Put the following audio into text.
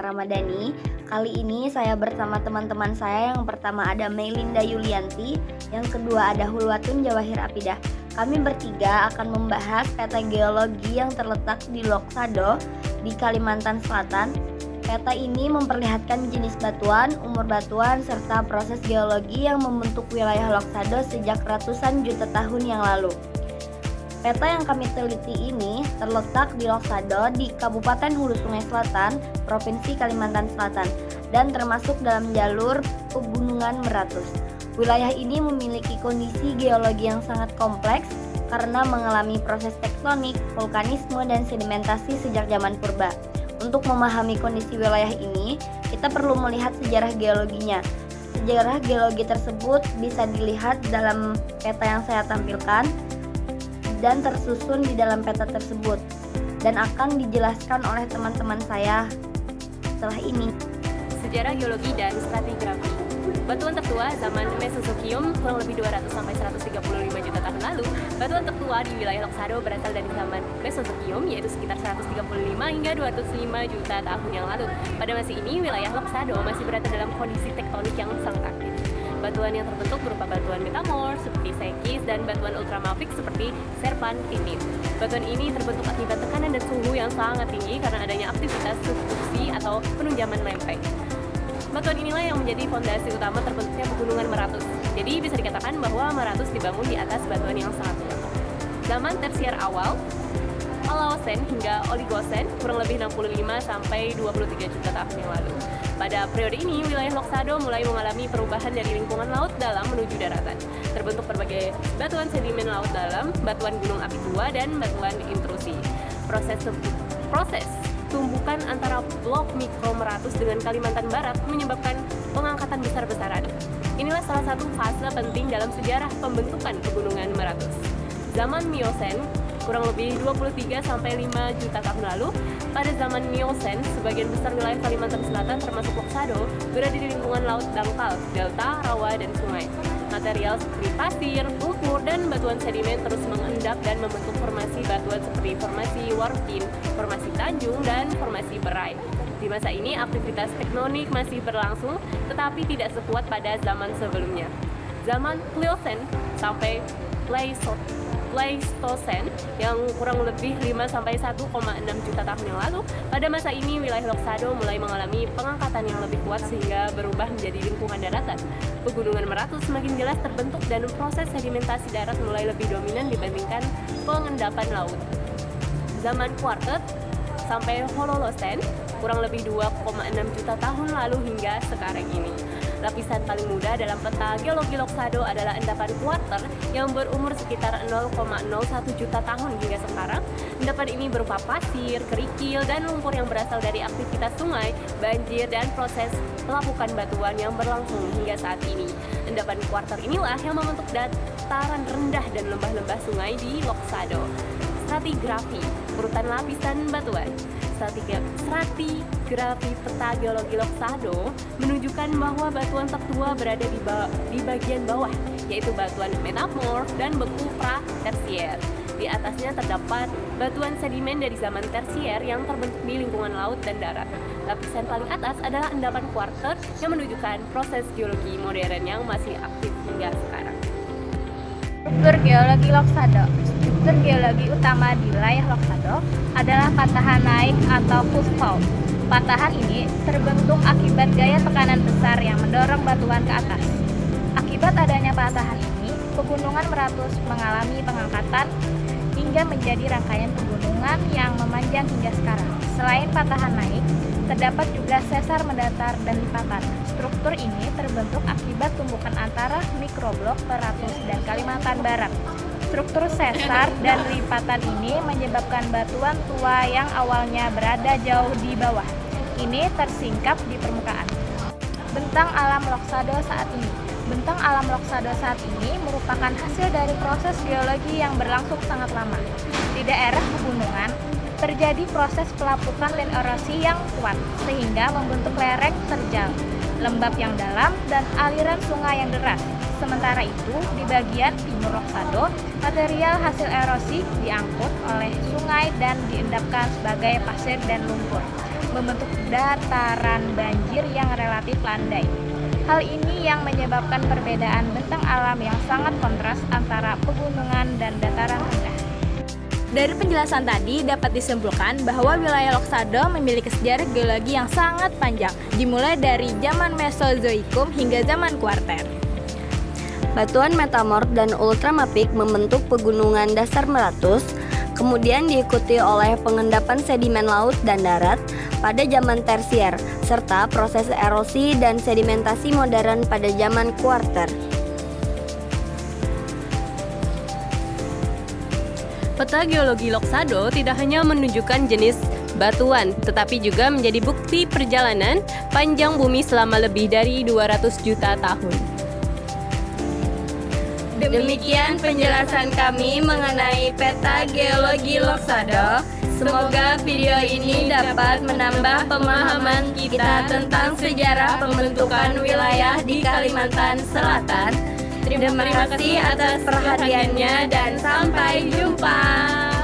Ramadhani. Kali ini saya bersama teman-teman saya. Yang pertama ada Melinda Yulianti, yang kedua ada Hulwatun Jawahir Apidah. Kami bertiga akan membahas peta geologi yang terletak di Loksado di Kalimantan Selatan. Peta ini memperlihatkan jenis batuan, umur batuan, serta proses geologi yang membentuk wilayah Loksado sejak ratusan juta tahun yang lalu. Peta yang kami teliti ini terletak di Loksado di Kabupaten Hulu Sungai Selatan, Provinsi Kalimantan Selatan, dan termasuk dalam jalur Pegunungan Meratus. Wilayah ini memiliki kondisi geologi yang sangat kompleks karena mengalami proses tektonik, vulkanisme, dan sedimentasi sejak zaman purba. Untuk memahami kondisi wilayah ini, kita perlu melihat sejarah geologinya. Sejarah geologi tersebut bisa dilihat dalam peta yang saya tampilkan dan tersusun di dalam peta tersebut, dan akan dijelaskan oleh teman-teman saya setelah ini. Sejarah geologi dan stratigrafi. Batuan tertua zaman Mesozoikum kurang lebih 200-135 juta tahun lalu. Batuan tertua di wilayah Loksado berasal dari zaman Mesozoikum, yaitu sekitar 135 hingga 205 juta tahun yang lalu. Pada masa ini, wilayah Loksado masih berada dalam kondisi tektonik yang sangat aktif. Batuan yang terbentuk berupa batuan metamorf seperti sekis dan batuan ultramafik seperti serpentinit. Batuan ini terbentuk akibat tekanan dan suhu yang sangat tinggi karena adanya aktivitas subduksi atau penunjaman lempeng. Batuan inilah yang menjadi fondasi utama terbentuknya Pegunungan Meratus. Jadi bisa dikatakan bahwa Meratus dibangun di atas batuan yang sangat tua. Zaman tersier awal, Paleosen hingga Oligosen kurang lebih 65 sampai 23 juta tahun yang lalu. Pada periode ini, wilayah Loksado mulai mengalami perubahan dari lingkungan laut dalam menuju daratan. Terbentuk berbagai batuan sedimen laut dalam, batuan gunung api tua, dan batuan intrusi. Proses tumbukan antara blok mikro Meratus dengan Kalimantan Barat menyebabkan pengangkatan besar-besaran. Inilah salah satu fase penting dalam sejarah pembentukan Pegunungan Meratus. Zaman Miosen kurang lebih 23-5 juta tahun lalu. Pada zaman Miosen, sebagian besar wilayah Kalimantan Selatan termasuk Loksado berada di lingkungan laut dangkal, delta, rawa, dan sungai. Material seperti pasir, lumpur, dan batuan sedimen terus mengendap dan membentuk formasi batuan seperti formasi Warpin, formasi Tanjung, dan formasi Berai. Di masa ini, aktivitas tektonik masih berlangsung, tetapi tidak sekuat pada zaman sebelumnya. Zaman Pliocene sampai Pleistosen yang kurang lebih 5-1,6 juta tahun yang lalu. Pada masa ini, wilayah Loksado mulai mengalami pengangkatan yang lebih kuat sehingga berubah menjadi lingkungan daratan. Pegunungan Meratus semakin jelas terbentuk dan proses sedimentasi darat mulai lebih dominan dibandingkan pengendapan laut. Zaman Quartet sampai Hololosen kurang lebih 2,6 juta tahun lalu hingga sekarang ini. Lapisan paling muda dalam peta geologi Loksado adalah endapan kuarter yang berumur sekitar 0,01 juta tahun hingga sekarang. Endapan ini berupa pasir, kerikil, dan lumpur yang berasal dari aktivitas sungai, banjir, dan proses pelapukan batuan yang berlangsung hingga saat ini. Endapan kuarter inilah yang membentuk dataran rendah dan lembah-lembah sungai di Loksado. Stratigrafi, urutan lapisan batuan. Stratigrafi peta geologi Loksado menunjukkan bahwa batuan tertua berada di bagian bawah, yaitu batuan metamorf dan beku pra-tersier. Di atasnya terdapat batuan sedimen dari zaman tersier yang terbentuk di lingkungan laut dan darat. Lapisan paling atas adalah endapan kuarter yang menunjukkan proses geologi modern yang masih aktif hingga sekarang. Struktur geologi Loksado. Struktur geologi utama di wilayah Loksado adalah patahan naik atau push fault. Patahan ini terbentuk akibat gaya tekanan besar yang mendorong batuan ke atas. Akibat adanya patahan ini, Pegunungan Meratus mengalami pengangkatan hingga menjadi rangkaian pegunungan yang memanjang hingga sekarang. Selain patahan naik, terdapat juga sesar mendatar dan lipatan. Struktur ini terbentuk akibat tumbukan antara mikroblok Meratus dan Kalimantan Barat. Struktur sesar dan lipatan ini menyebabkan batuan tua yang awalnya berada jauh di bawah, ini tersingkap di permukaan. Bentang alam Loksado saat ini. Bentang alam Loksado saat ini merupakan hasil dari proses geologi yang berlangsung sangat lama. Di daerah pegunungan, terjadi proses pelapukan dan erosi yang kuat, sehingga membentuk lereng terjal, lembab yang dalam, dan aliran sungai yang deras. Sementara itu, di bagian timur Loksado, material hasil erosi diangkut oleh sungai dan diendapkan sebagai pasir dan lumpur. membentuk dataran banjir yang relatif landai. Hal ini yang menyebabkan perbedaan bentang alam yang sangat kontras antara pegunungan dan dataran rendah. Dari penjelasan tadi dapat disimpulkan bahwa wilayah Loksado memiliki sejarah geologi yang sangat panjang, dimulai dari zaman Mesozoikum hingga zaman Kuarter. Batuan metamorf dan ultramapik membentuk pegunungan dasar meletus, kemudian diikuti oleh pengendapan sedimen laut dan darat pada zaman tersier, serta proses erosi dan sedimentasi modern pada zaman kuarter. Peta geologi Loksado tidak hanya menunjukkan jenis batuan, tetapi juga menjadi bukti perjalanan panjang bumi selama lebih dari 200 juta tahun. Demikian penjelasan kami mengenai peta geologi Loksado. Semoga video ini dapat menambah pemahaman kita tentang sejarah pembentukan wilayah di Kalimantan Selatan. Terima kasih atas perhatiannya dan sampai jumpa.